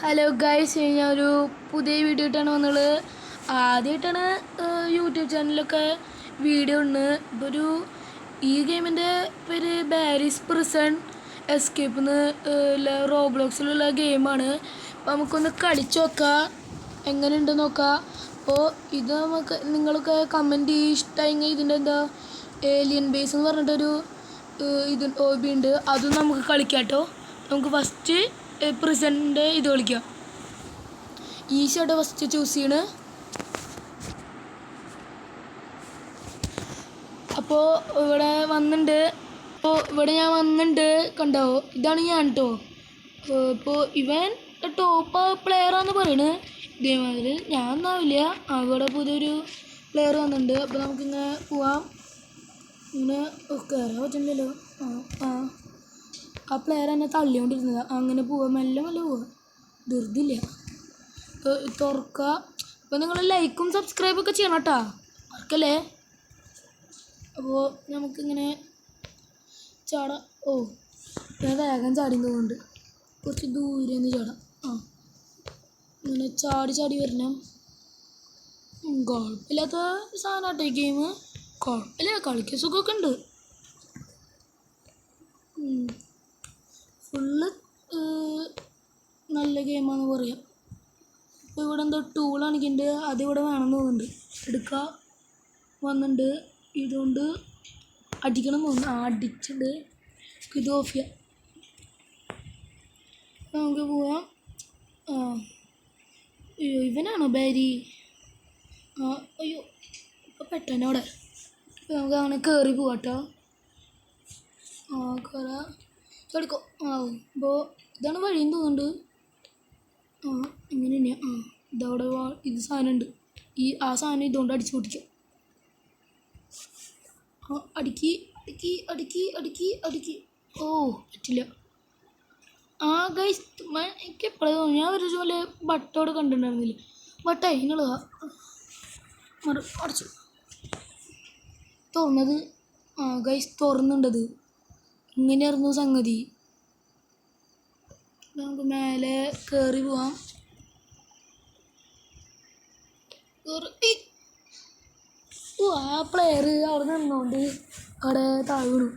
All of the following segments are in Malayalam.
ഹലോ ഗൈസ്, ഞാനൊരു പുതിയ വീഡിയോ ആയിട്ടാണ് വന്നത്. ആദ്യമായിട്ടാണ് യൂട്യൂബ് ചാനലിലൊക്കെ വീഡിയോ ഉണ്ട്. ഇപ്പോൾ ഈ ഗെയിമിൻ്റെ പേര് ബാരിസ് പ്രിസൺ എസ്കേപ്പ് എന്ന് റോബ്ലോക്സിലുള്ള ഗെയിമാണ്. അപ്പോൾ നമുക്കൊന്ന് കളിച്ച് നോക്കാം, എങ്ങനെയുണ്ടെന്ന് നോക്കാം. അപ്പോൾ ഇത് നിങ്ങൾക്ക് കമൻറ്റ് ഇഷ്ടമായെങ്കിൽ ഇതിൻ്റെ ഏലിയൻ ബേസ് എന്ന് പറഞ്ഞിട്ടൊരു ഹോബി ഉണ്ട്, അതും നമുക്ക് കളിക്കാം കേട്ടോ. നമുക്ക് ഫസ്റ്റ് പ്രിസൻ്റെ ഇത് കളിക്കാം. ഈസിയായിട്ട് ഫസ്റ്റ് ചൂസ് ചെയ്യണ്. അപ്പോൾ ഇവിടെ ഞാൻ വന്നിട്ടുണ്ട്, കണ്ടോ? ഇതാണ് ഞാൻ കേട്ടോ. ഇപ്പോൾ ഇവൻ ടോപ്പ് പ്ലെയറാന്ന് പറയണ്. ഇതേമാതിരി ഞാൻ ഒന്നാവില്ല. അവിടെ പുതിയൊരു പ്ലെയർ വന്നിട്ടുണ്ട്. അപ്പോൾ നമുക്കിങ്ങനെ പോവാം. ഇങ്ങനെ കയറാൻ പറ്റുന്നില്ലല്ലോ. ആ പ്ലെയർ എന്നെ തള്ളിക്കൊണ്ടിരുന്നത്. അങ്ങനെ പോവാം, മെല്ലെ പോവാം, ധൃതിയില്ല. തുറക്കുക. അപ്പോൾ നിങ്ങൾ ലൈക്കും സബ്സ്ക്രൈബൊക്കെ ചെയ്യണം കേട്ടോ, മറക്കല്ലേ. അപ്പോൾ നമുക്കിങ്ങനെ ചാടാം. ഞാൻ വേഗം ചാടിയും തോന്നുന്നുണ്ട്. കുറച്ച് ദൂരെ നിന്ന് ചാടാം. ഇങ്ങനെ ചാടി വരണം. കുഴപ്പമില്ലാത്ത സാധനം കേട്ടോ ഈ ഗെയിം. കുഴപ്പമില്ല, കളിക്കാൻ സുഖമൊക്കെ ഉണ്ട്. ഫുള്ള് നല്ല ഗെയിമാണെന്ന് പറയാം. ഇപ്പോൾ ഇവിടെ എന്തോ ടൂൾ കാണിക്കുന്നുണ്ട്, അതിവിടെ വേണമെന്ന് തോന്നുന്നുണ്ട്. എടുക്കുക വന്നിട്ടുണ്ട്. ഇതുകൊണ്ട് അടിക്കണം തോന്നുന്നു. അടിച്ചിട്ട് ഇത് ഓഫ് ചെയ്യാം. നമുക്ക് പോവാം. അയ്യോ, ഇവനാണോ ബാരി? അയ്യോ, ഇപ്പോൾ പെട്ടെന്നോടെ നമുക്ക് അങ്ങനെ കയറി പോവാട്ടോ. കയറാം, ചടിക്കോ. അപ്പോൾ ഇതാണ് വഴിയെന്ന് തോന്നുന്നുണ്ട്. ഇങ്ങനെ തന്നെയാണ്. ഇതവിടെ ഇത് സാധനം ഉണ്ട്. ആ സാധനം ഇതുകൊണ്ട് അടിച്ച് പൊട്ടിക്കാം. അടുക്കി. പറ്റില്ല. ഗൈസ്, എനിക്ക് എപ്പോഴും തോന്നി, ഞാൻ ഒരു പോലെ ബട്ടോടെ കണ്ടിട്ടുണ്ടായിരുന്നില്ല. ബട്ടായി ഇങ്ങനെയുള്ളതാ. അടച്ചു തുറന്നത്. ഗൈസ്, തുറന്നുണ്ടത്. ഇങ്ങനെയായിരുന്നു സംഗതി. നമുക്ക് മേലെ കയറി പോവാം. ആ പ്ലെയർ അവിടെ നിന്നുകൊണ്ട് അവിടെ താഴെ വീണു.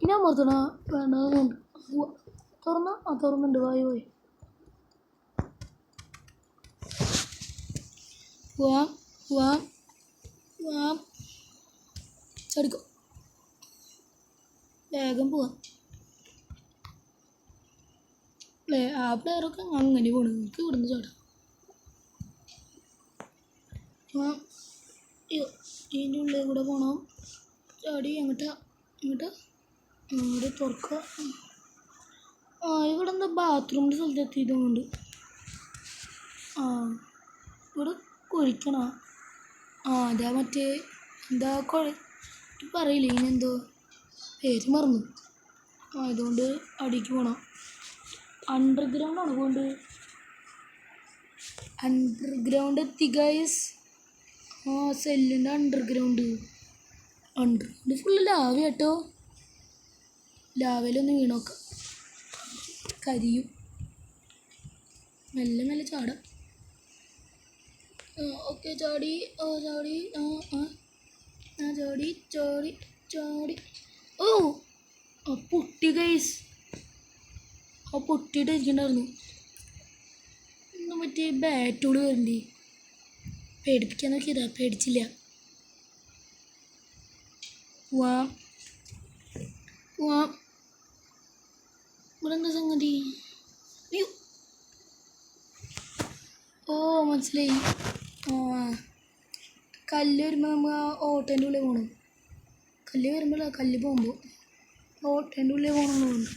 ഇനി അമർത്തണ വേണ്ടതുകൊണ്ട് തുറന്നുണ്ട്. പോയി പോവാം. ചടിക്കോ, വേഗം പോവാം. ആ പ്ലെയറൊക്കെ അങ്ങനെ പോണു. എനിക്ക് ഇവിടുന്ന് ചാടാം. ഇതിൻ്റെ ഉള്ളിൽ കൂടെ പോകണം. ചാടി എങ്ങോട്ടാ ഇവിടെ തുറക്കുക. ഇവിടെ എന്താ ബാത്റൂമിൻ്റെ സ്ഥലത്ത് എത്തിയതുകൊണ്ട് ഇവിടെ കുഴിക്കണ. അതാ മറ്റേ എന്താ പറയില്ലേ, ഇനെന്തോ പേര് മറന്നു. ഇതുകൊണ്ട് അടിക്ക് പോകണം. അണ്ടർഗ്രൗണ്ടാണ് പോകേണ്ടത്. അണ്ടർഗ്രൗണ്ട് എത്തി ഗൈസ്. സെല്ലിൻ്റെ അണ്ടർഗ്രൗണ്ട് ഫുള്ള് ലാവ കേട്ടോ. ലാവയിലൊന്ന് വീണോക്കാം, കരിയും. മെല്ലെ ചാടാം. ഓക്കെ, ചാടി. പൊട്ടി ഗൈസ്. പൊട്ടിയിട്ട് ഇരിക്കണ്ടായിരുന്നു. മറ്റേ ബാറ്റോട് വരണ്ടേ, പേടിപ്പിക്കാൻ നോക്കിയതാ, പേടിച്ചില്ല. പോവാം. ഇവിടെ എന്താ സംഗതി? അയ്യോ, മനസ്സിലായി. കല്ല് വരുമ്പോൾ നമ്മൾ ഓട്ടേൻ്റെ ഉള്ളിൽ പോകണം. കല്ല് പോകുമ്പോൾ ഓട്ടേൻ്റെ ഉള്ളിൽ പോകണമെന്ന് തോന്നുന്നു.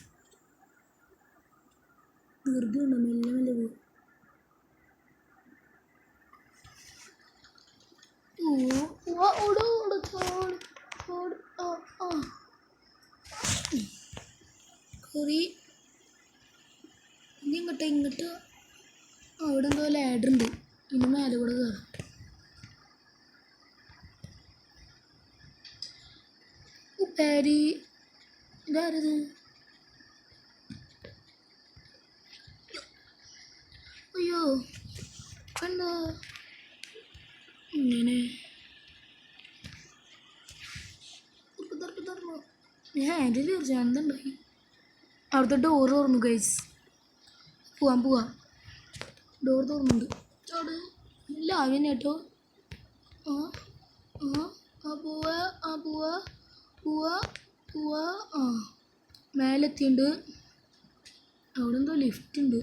ധൃതി ഉണ്ടോ? മെല്ലെ പോകും. കയറി. ഇങ്ങോട്ട് അവിടെ എന്തോ ലാഡർ ഉണ്ട്. ഇനി മേലെ കൂടെ കയറാം. ഉപ്പേരി ഇതാരത്? ഇതെന്താ ഇങ്ങനെ ഞാൻ ഹാൻഡിൽ എന്തുണ്ടായി അവിടുത്തെ ഡോറ് തുറന്നു ഗൈസ് പോവാം ഡോർ തുറന്നുണ്ട് ചോട് ഇല്ല അവന് കേട്ടോ ആ ആ ആ പോവാ ആ മേലെത്തിയുണ്ട് അവിടെ എന്തോ ലിഫ്റ്റ് ഉണ്ട്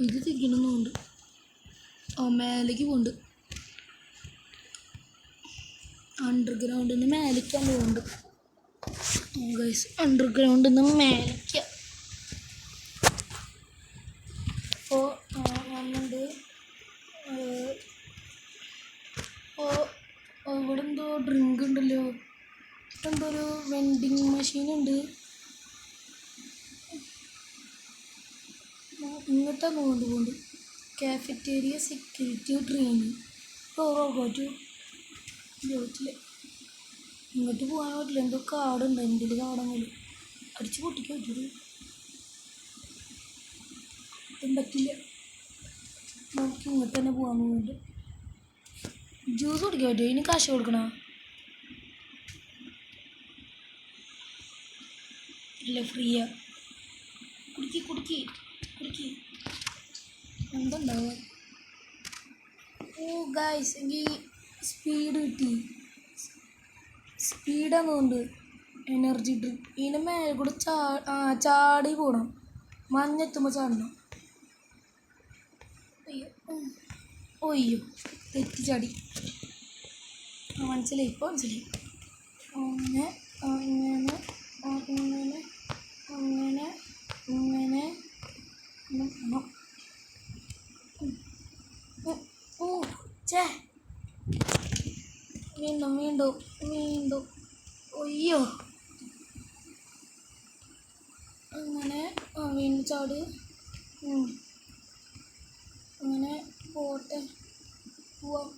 ഇത് തിരിക്കണമെന്നുണ്ട് ആ മേലേക്ക് പോകുന്നുണ്ട് അണ്ടർഗ്രൗണ്ടിൽ നിന്ന് മേലേക്കാൻ പോകുന്നുണ്ട് ഗൈസ് അണ്ടർഗ്രൗണ്ടിൽ നിന്ന് മേലേക്ക് അപ്പോൾ വന്നിട്ട് ഇവിടെ എന്തോ ഡ്രിങ്ക് ഉണ്ടല്ലോ എന്തോ ഒരു വെൻഡിങ് മെഷീൻ ഉണ്ട് ഇങ്ങോട്ടാണ് പോകുന്നുണ്ട് കാഫറ്റേരിയ സെക്യൂരിറ്റി ട്രെയിനിങ് ചോദിച്ചില്ല ഇങ്ങോട്ട് പോകാൻ പറ്റില്ല എന്തോ കാടുണ്ട് എൻ്റെ കാടെങ്കിലും അടിച്ച് പൊട്ടിക്കാൻ പറ്റൂല ഇതും പറ്റില്ല നമുക്ക് ഇങ്ങോട്ട് തന്നെ പോകാൻ പോകുന്നുണ്ട് ജ്യൂസ് കുടിക്കാൻ പറ്റുമോ ഇനി കാശ് കൊടുക്കണോ ഇല്ല ഫ്രീയാ കുടിക്കി എന്തുണ്ടാവുക ഓ ഗൈസ് എനിക്ക് സ്പീഡ് കിട്ടി സ്പീഡാന്നുണ്ട് എനർജി ഡ്രിങ്ക് ഇതിന് മേലെ കൂടെ ചാടി പോകണം മഞ്ഞെത്തുമ്പോൾ ചാടണം അയ്യോ തെറ്റി ചാടി മനസ്സിലായി ഇപ്പോൾ മനസ്സിലായി അങ്ങനെ ഓ ചേ വീണ്ടും ഒയ്യോ അങ്ങനെ വീണ്ടും ചാട് അങ്ങനെ പോട്ടെ പോവാം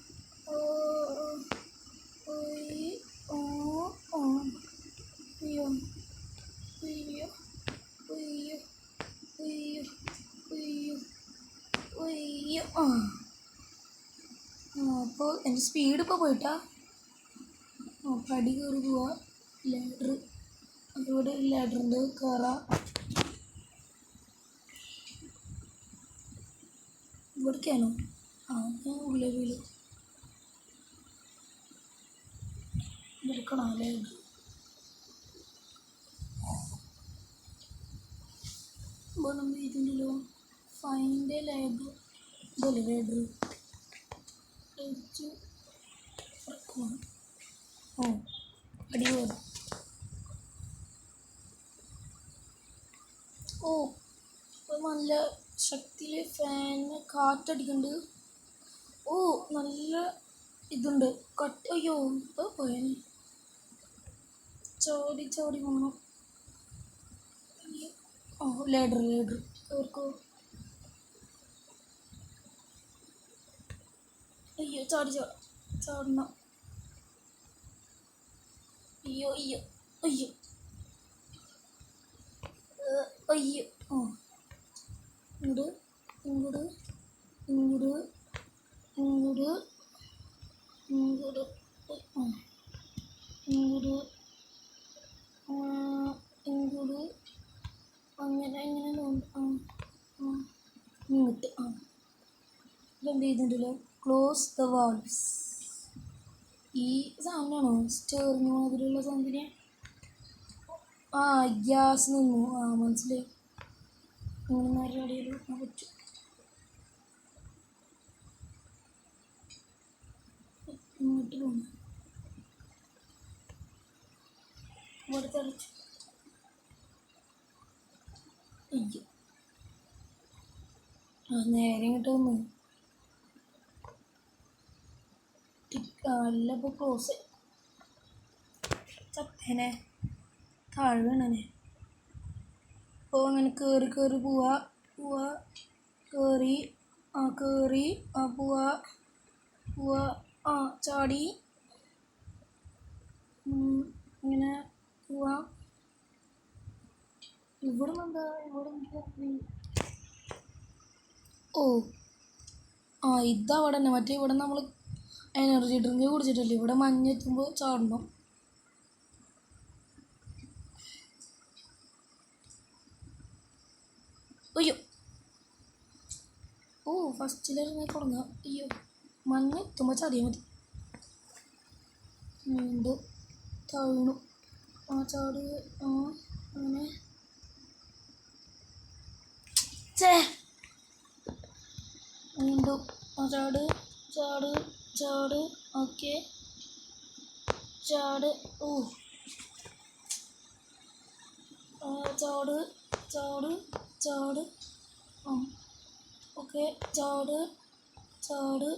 അയ്യോ അപ്പോൾ എൻ്റെ സ്പീഡ് ഇപ്പോൾ പോയിട്ടാ പടി കയറി പോവാ ലാഡർ അതിവിടെ ലാഡറുണ്ട് കയറാം ഇവിടേക്കാണോ ഞാൻ ഉള്ളിൽ വീട് എടുക്കണോ ലാഡർ ഇപ്പോൾ നമ്മൾ ഇതിൻ്റെല്ലോ ഫൈൻ്റെ ലാഡർ ഇതല്ലേ ലാഡർ അടി പോകുന്നു ഇപ്പോൾ നല്ല ശക്തിയിൽ ഫാനിന് കാറ്റടിക്കുന്നുണ്ട് നല്ല ഇതുണ്ട് അയ്യോ ഇപ്പോൾ പോയാൽ ചോടി പോകണം ലേഡർ ഓർക്കോ അയ്യോ ചാടണം അയ്യോ ഇങ്ങോട്ട് അങ്ങനെ ഇങ്ങോട്ട് ഇതെന്ത് ചെയ്തിട്ടുണ്ടല്ലോ ക്ലോസ് ദ വാൾവ്സ് ഈ സാധനമാണോ സ്റ്റേറിങ് മാതിരിയുള്ള സാധനത്തിന് ഗ്യാസ് നിന്നു മനസ്സിലായി ഇങ്ങനെ നേരം അടിയിൽ പറ്റും ഇങ്ങോട്ട് പോകുന്നു ഇവിടെ തെളിച്ചു അയ്യോ നേരെ ഇങ്ങോട്ട് വന്നു അല്ല ഇപ്പോൾ ക്ലോസ് ചപ്പേനെ താഴെ വീണനെ അപ്പോൾ അങ്ങനെ കയറി പോവാ കയറി പോവാ ചാടി ഇങ്ങനെ പോവാ ഇവിടെ എന്താ ആ ഇതവിടെ തന്നെ മറ്റേ ഇവിടെ നമ്മൾ എനർജി ഡ്രിങ്ക് കുടിച്ചിട്ടില്ലേ ഇവിടെ മഞ്ഞെത്തുമ്പോൾ ചാടണം. അയ്യോ ഓ ഫസ്റ്റിലിറങ്ങി തുടങ്ങാം. അയ്യോ മഞ്ഞെത്തുമ്പോൾ ചാടിയാൽ മതി. വീണ്ടും താഴണു. ആ ചാട് ആ അങ്ങനെ ചേ വീണ്ടും ആ ചാട് ചാട് ചാട് ഓക്കെ ചാട് ഓ ചാട് ചാട് ചാട് ആ ഓക്കെ ചാട് ചാട്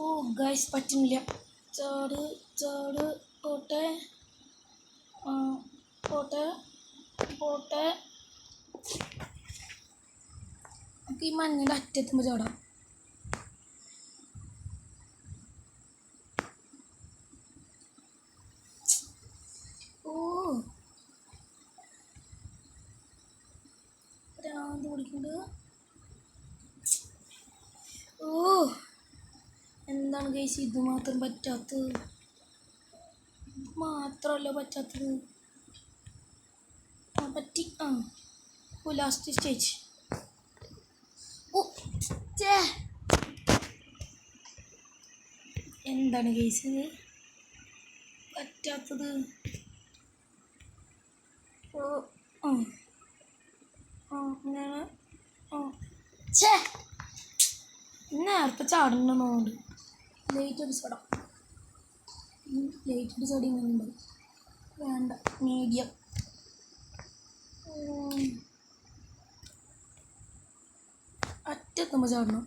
ഓ ഗൈസ് പറ്റുന്നില്ല. ചാട് ചാട് പോട്ടെ ആ പോട്ടെ പോട്ടെ നമുക്ക് ഈ മഞ്ഞിൻ്റെ അറ്റത്തുമ്പോൾ ചാടാം. ഓ ഭ്രാന്ത് പിടിക്കുന്നുണ്ട്. ഓ എന്താണ് ഗൈസ് ഇത് മാത്രം പറ്റാത്തത്? ഇത് മാത്രമല്ല പറ്റാത്തത്. ആ പറ്റി ആ ഓ ലാസ്റ്റ് സ്റ്റേജ്. ഓ ചേ എന്താണ് ഗൈസ് ഇത് പറ്റാത്തത്? ഓ ആ ആ ഞാൻ ആ ചേ നേരത്തെ ചാടണമെന്നുണ്ട്. ലേറ്റ് അടിച്ചടാം. ലേറ്റ് അടിച്ചടി ഇങ്ങനെ ഉണ്ട്. വേണ്ട മീഡിയം. അറ്റെത്തുമ്പോൾ ചാടണം.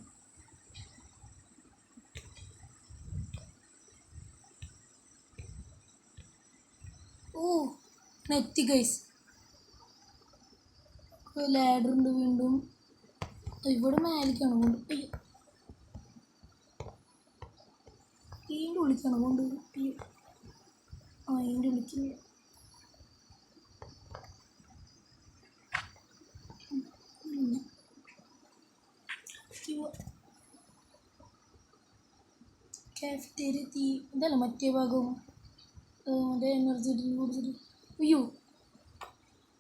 ഓ നെറ്റി ഗൈസ് ലാഡർ ഉണ്ട്. വീണ്ടും ഇവിടെ മേലേക്കാണ് കൊണ്ട് അയ്യോ ഇതിൻ്റെ ഉള്ളിക്കാണ് കൊണ്ട് അയ്യോ ആ ഇതിൻ്റെ ഉള്ളിക്ക് കാഫറ്റേരിയ തീ ഇതല്ല മറ്റേ ഭാഗവും മറ്റേ എനർജി ഡ്രിങ്ക് കുടിച്ചിട്ട് അയ്യോ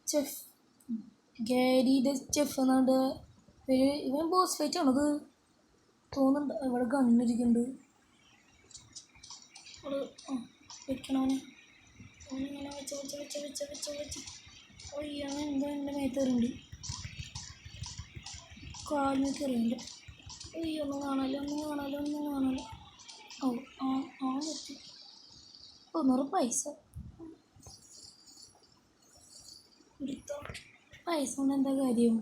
ചെഫ് ഗാരി ദ ചെഫ് എന്നാണ്ട് പേര്. ഇവൻ ബോസ് ഫൈറ്റ് ആണത് തോന്നുന്നുണ്ട്. ഇവിടെ ഗണ്ണിരിക്കുന്നുണ്ട്. അത് ആ വെക്കണവനെ അവനിങ്ങനെ വെച്ച് വെച്ച് വെച്ച് വെച്ച് വെച്ച് വെച്ച് അയ്യോ എന്തോ എൻ്റെ മേത്തേറുണ്ട്. കാലിന് കയറിയുണ്ട്. അയ്യോ ഒന്നും കാണാല്ലോ ഒന്നും കാണാല്ലോ ഒന്നും കാണാല്ലോ. ഓ ആ ആ പറ്റി 100 പൈസ എടുത്തോ. പൈസ കൊണ്ട് എന്താ കാര്യം?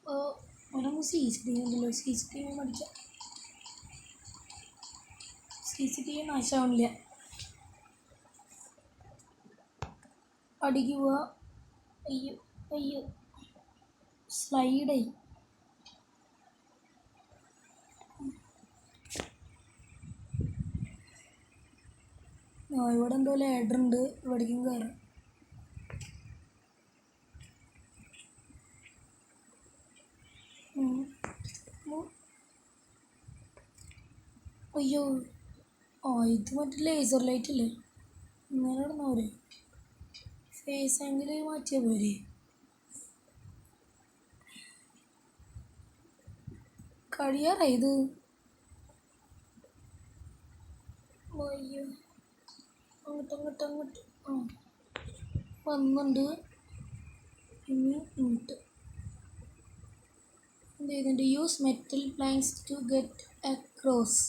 ഓ അവിടെ CCTV ഉണ്ടല്ലോ. CCTV പഠിക്കാം. CCTV നാശമാവില്ല. അടിക്ക് പോവാ. അയ്യോ അയ്യോ സ്ലൈഡായി. ആ ഇവിടെ എന്തോ ലാഡർ ഉണ്ട്. ഇവിടേക്കും കയറാം. അയ്യോ ആ ഇത് മറ്റേ ലേസർ ലൈറ്റ് അല്ലേ? ഇങ്ങനെ ഇടണ പോരെ? ഫേസ് ആംഗിൾ മാറ്റിയാൽ പോരെ? കഴിയാറായി ഇത്. അയ്യോ അങ്ങോട്ട് അങ്ങോട്ട് അങ്ങോട്ട് ആ വന്നുണ്ട്. ഇനി ഇങ്ങോട്ട് എന്ത് ചെയ്യുന്നുണ്ട്? Use metal planks to get across.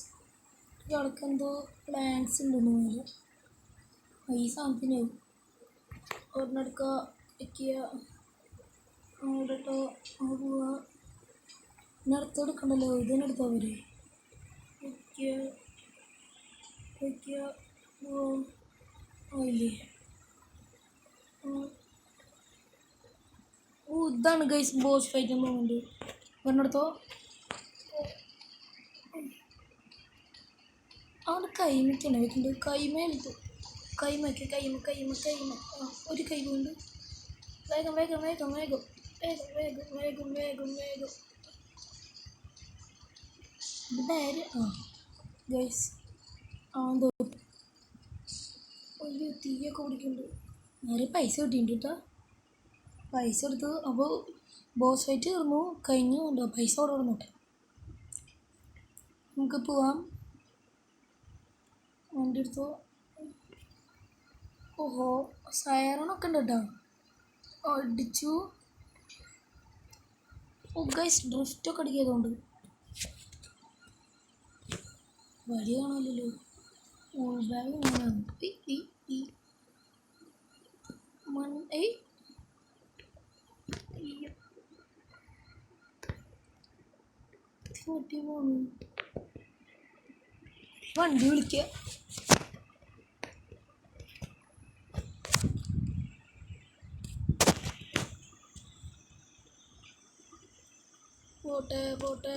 ഇയാൾക്ക് എന്തോ പ്ലാങ്ക്സ് ഉണ്ടെന്ന് പോലെ. ഈ സാധനത്തിന് ഒരെണ്ണെടുക്കുക വയ്ക്കുക അങ്ങോട്ടോ അങ്ങോട്ട് പോവുക. പിന്നെ അടുത്ത് എടുക്കണ്ടല്ലോ. ഇതിനെ എടുത്താൽ പോരെ? വയ്ക്കുക വയ്ക്കുക ആയില്ലേ? ഓ ഇതാണ് ഗൈസ് ബോസ് ഫൈറ്റ് എന്ന് തോന്നുന്നുണ്ട്. ഒരെണ്ണെടുത്തോ. അവിടെ കൈമയ്ക്കാണ് വെക്കുന്നത്. കൈമേലെടുത്തു. കൈമയ്ക്ക് കൈമ കൈമ കൈമ ആ ഒരു കൈ കൊണ്ട് വേഗം വേഗം വേഗം വേഗം വേഗം വേഗം വേഗം വേഗം വേഗം ഇത് പേര് ഗൈസ് തോന്നി ഒരു തീയൊക്കെ പിടിക്കുന്നുണ്ട്. നേരെ പൈസ കിട്ടിയിട്ടുണ്ട് കേട്ടോ. പൈസ എടുത്ത് അപ്പോൾ ബോസ് ഫൈറ്റ് തീർന്നു കഴിഞ്ഞു. ഉണ്ടോ പൈസ അവിടെ ഇടുന്നുണ്ട്. നമുക്ക് പോവാം. വണ്ടി എടുത്തോ. ഓഹോ സൈറണൊക്കെ ഉണ്ട് കേട്ടോ. അടിച്ചു. ഓ ഗൈസ് ഡ്രിഫ്റ്റൊക്കെ അടിക്കാതുകൊണ്ട് വഴി കാണാമല്ലോ. ബാഗ് വണ്ടി വിളിക്കുക. പോട്ടെ പോട്ടെ.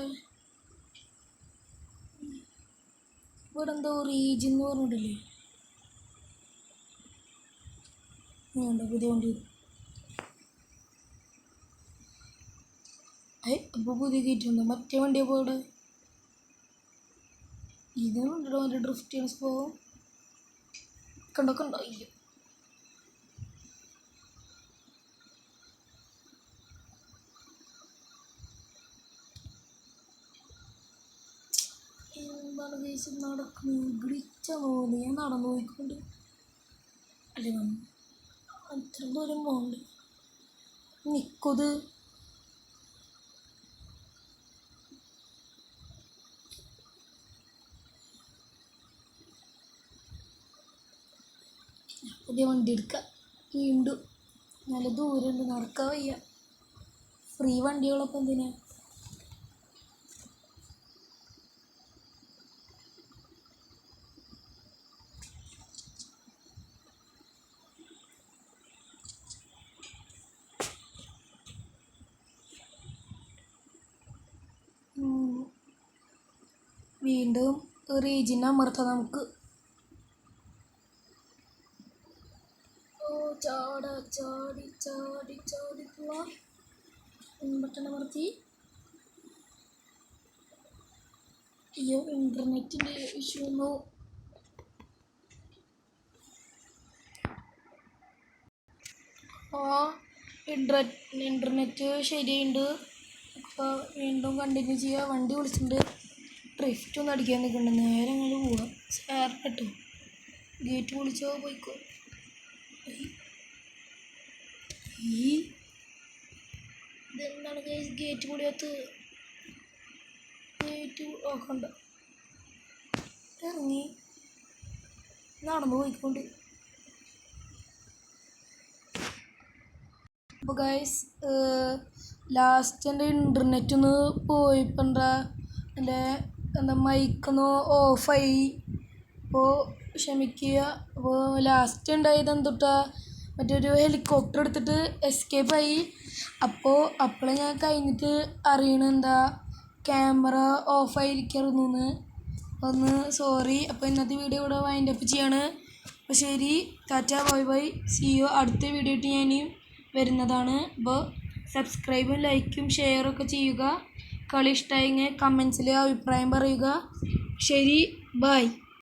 ഇവിടെ എന്തോ റീജൻ എന്ന് പറഞ്ഞിട്ടില്ലേ? വേണ്ട പുതിയ വണ്ടി. അപ്പോൾ പുതിയ കയറ്റുണ്ടോ? മറ്റേ വണ്ടിയെ പോയുടെ ഇതുണ്ടോ മറ്റേ ഡ്രിഫ്റ്റ് ചെയ്യാൻ പോകും. കണ്ടൊക്കെ ഉണ്ടോ? അയ്യോ എന്താണ് കേസ് നടക്കുന്നത്? ഗ്ലിച്ചാ പോകുന്നത്. ഞാൻ നടന്നു പോയിക്കൊണ്ട് അല്ലേ അത്ര ദൂരം പോകണ്ട്. നിൽക്കത് പുതിയ വണ്ടി എടുക്കാം. വീണ്ടും നല്ല ദൂരമുണ്ട്, നടക്കാൻ വയ്യ. ഫ്രീ വണ്ടികളൊക്കെ എന്തിനാ? വീണ്ടും റീജിനെ അമർത്താം നമുക്ക്. ചാടി ചാടി ചാടി ചാടി പോവാം. ബട്ടൺ അമർത്തി. അയ്യോ ഇൻ്റർനെറ്റിൻ്റെ ഇഷ്യൂ ഒന്നു. ഇൻ്റർനെറ്റ് ശരിയുണ്ട്. അപ്പോൾ വീണ്ടും കണ്ടിന്യൂ ചെയ്യുക. വണ്ടി വിളിച്ചിട്ടുണ്ട്. ഡ്രിഫ്റ്റ് ഒന്നും അടിക്കാൻ നിൽക്കുന്നുണ്ട്. നേരെ അങ്ങോട്ട് പോവാം. സാറിട്ടോ ഗേറ്റ് വിളിച്ചോ പോയിക്കോ. ഇതെന്താണ് ഗേറ്റ് പൊളിയാത്ത? ഗേറ്റ് നോക്കണ്ട. ഇറങ്ങി നടന്നു പോയിക്കൊണ്ട്. അപ്പോൾ ഗൈസ് ലാസ്റ്റ് എൻ്റെ ഇൻ്റർനെറ്റ് ഒന്ന് പോയപ്പോൾ എന്താ മൈക്കൊന്ന് ഓഫായി. അപ്പോൾ ക്ഷമിക്കുക. അപ്പോൾ ലാസ്റ്റ് ഉണ്ടായത് എന്തുട്ടാ മറ്റൊരു ഹെലികോപ്റ്റർ എടുത്തിട്ട് എസ്കേപ്പായി. അപ്പോഴേ ഞാൻ കഴിഞ്ഞിട്ട് അറിയണം എന്താ ക്യാമറ ഓഫായിരിക്കായിരുന്നു എന്ന്. ഒന്ന് സോറി. അപ്പോൾ ഇന്നത്തെ വീഡിയോ ഇവിടെ വൈൻഡപ്പ് ചെയ്യാണ്. അപ്പോൾ ശരി, ടാറ്റ ബൈ ബൈ, സീ യു. അടുത്ത വീഡിയോ ആയിട്ട് ഞാൻ വരുന്നതാണ്. അപ്പോൾ സബ്സ്ക്രൈബും ലൈക്കും ഷെയറൊക്കെ ചെയ്യുക. കളി ഇഷ്ടമായെങ്കിൽ കമൻസിൽ അഭിപ്രായം പറയുക. ശരി, ബൈ.